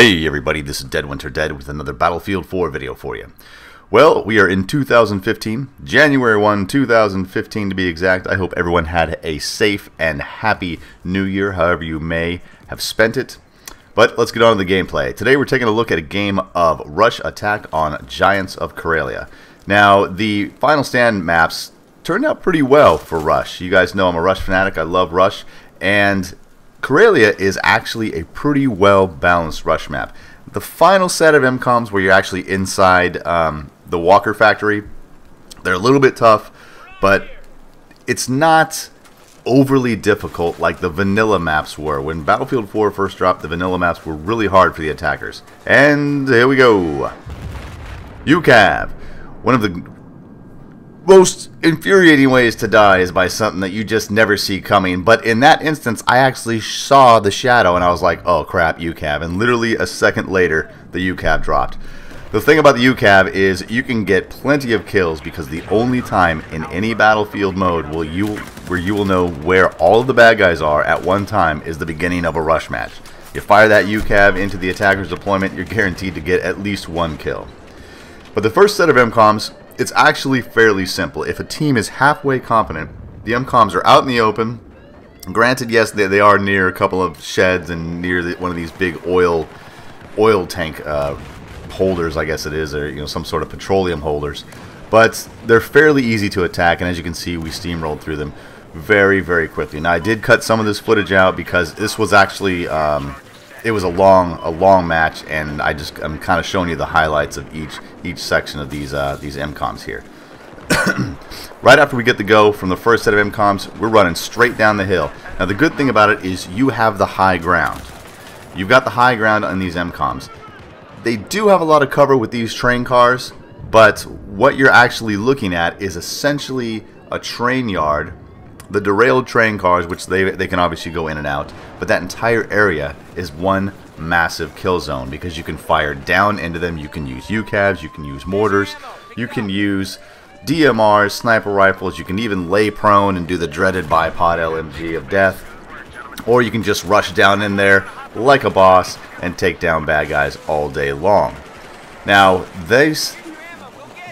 Hey everybody, this is Dead Winter Dead with another Battlefield 4 video for you. Well, we are in 2015, January 1, 2015 to be exact. I hope everyone had a safe and happy new year, however you may have spent it. But let's get on to the gameplay. Today we're taking a look at a game of Rush Attack on Giants of Karelia. Now, the Final Stand maps turned out pretty well for Rush. You guys know I'm a Rush fanatic, I love Rush, and Karelia is actually a pretty well balanced Rush map. The final set of MCOMs where you're actually inside the Walker factory, they're a little bit tough, but it's not overly difficult like the vanilla maps were. When Battlefield 4 first dropped, the vanilla maps were really hard for the attackers. And here we go. UCAV. One of the most infuriating ways to die is by something that you just never see coming. But in that instance, I actually saw the shadow and I was like, oh crap, UCAV. And literally a second later, the UCAV dropped. The thing about the UCAV is you can get plenty of kills because the only time in any battlefield mode where you will know where all of the bad guys are at one time is the beginning of a rush match. You fire that UCAV into the attacker's deployment, you're guaranteed to get at least one kill. But the first set of MCOMs, it's actually fairly simple. If a team is halfway competent, the MCOMs are out in the open. Granted, yes, they are near a couple of sheds and near one of these big oil tank holders, I guess it is, or some sort of petroleum holders. But they're fairly easy to attack, and as you can see, we steamrolled through them very, very quickly. Now, I did cut some of this footage out because this was actually it was a long match, and I'm kind of showing you the highlights of each section of these MCOMs here. Right after we get the go from the first set of MCOMs, we're running straight down the hill. Now the good thing about it is you have the high ground. You've got the high ground on these MCOMs. They do have a lot of cover with these train cars, but what you're actually looking at is essentially a train yard. The derailed train cars, which they can obviously go in and out, but that entire area is one massive kill zone because you can fire down into them. You can use UCAVs, you can use mortars, you can use DMRs, sniper rifles, you can even lay prone and do the dreaded bipod LMG of death, or you can just rush down in there like a boss and take down bad guys all day long. Now,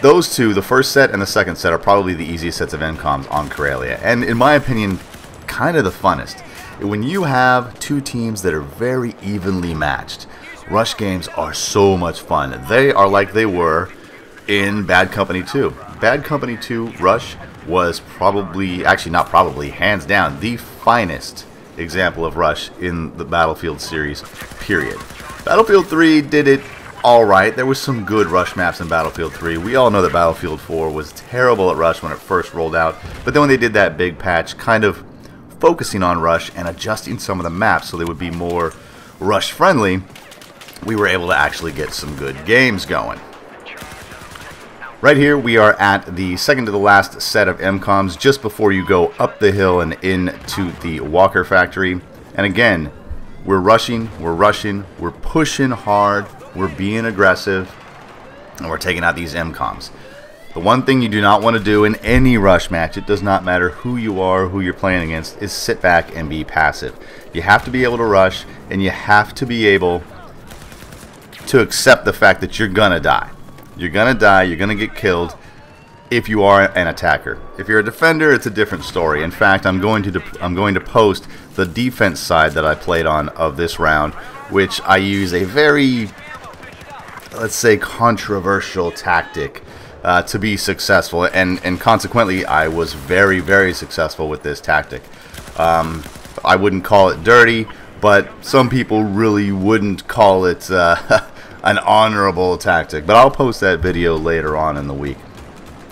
those two, the first set and the second set, are probably the easiest sets of MCOMs on Karelia, and in my opinion, kind of the funnest. When you have two teams that are very evenly matched, Rush games are so much fun. They are like they were in Bad Company 2. Bad Company 2 Rush was probably, actually not probably, hands down, the finest example of Rush in the Battlefield series, period. Battlefield 3 did it alright. There was some good Rush maps in Battlefield 3. We all know that Battlefield 4 was terrible at Rush when it first rolled out, but then when they did that big patch, kind of focusing on Rush and adjusting some of the maps so they would be more Rush friendly, we were able to actually get some good games going. Right here we are at the second to the last set of MCOMs just before you go up the hill and into the Walker factory. And again, we're rushing, we're pushing hard, we're being aggressive, and we're taking out these MCOMs. The one thing you do not want to do in any Rush match, it does not matter who you are, who you're playing against, is sit back and be passive. You have to be able to rush, and you have to be able to accept the fact that you're gonna die. You're gonna die, you're gonna get killed if you are an attacker. If you're a defender, it's a different story. In fact, I'm going to post the defense side that I played on of this round, which I use a very, let's say, controversial tactic to be successful, and consequently I was very, very successful with this tactic. I wouldn't call it dirty, but some people really wouldn't call it an honorable tactic, but I'll post that video later on in the week.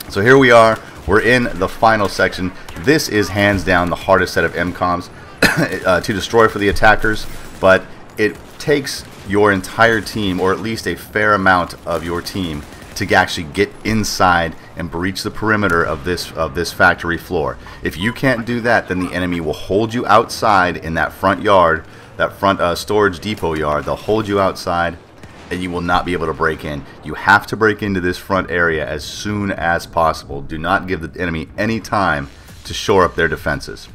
So here we are, we're in the final section. This is hands down the hardest set of MCOMs to destroy for the attackers, but it takes your entire team, or at least a fair amount of your team, to actually get inside and breach the perimeter of this factory floor. If you can't do that, then the enemy will hold you outside in that front yard, that front storage depot yard. They'll hold you outside, and you will not be able to break in. You have to break into this front area as soon as possible. Do not give the enemy any time to shore up their defenses.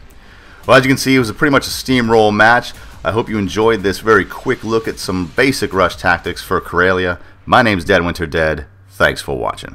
Well, as you can see, it was pretty much a steamroll match. I hope you enjoyed this very quick look at some basic rush tactics for Karelia. My name's Dead Winter Dead. Thanks for watching.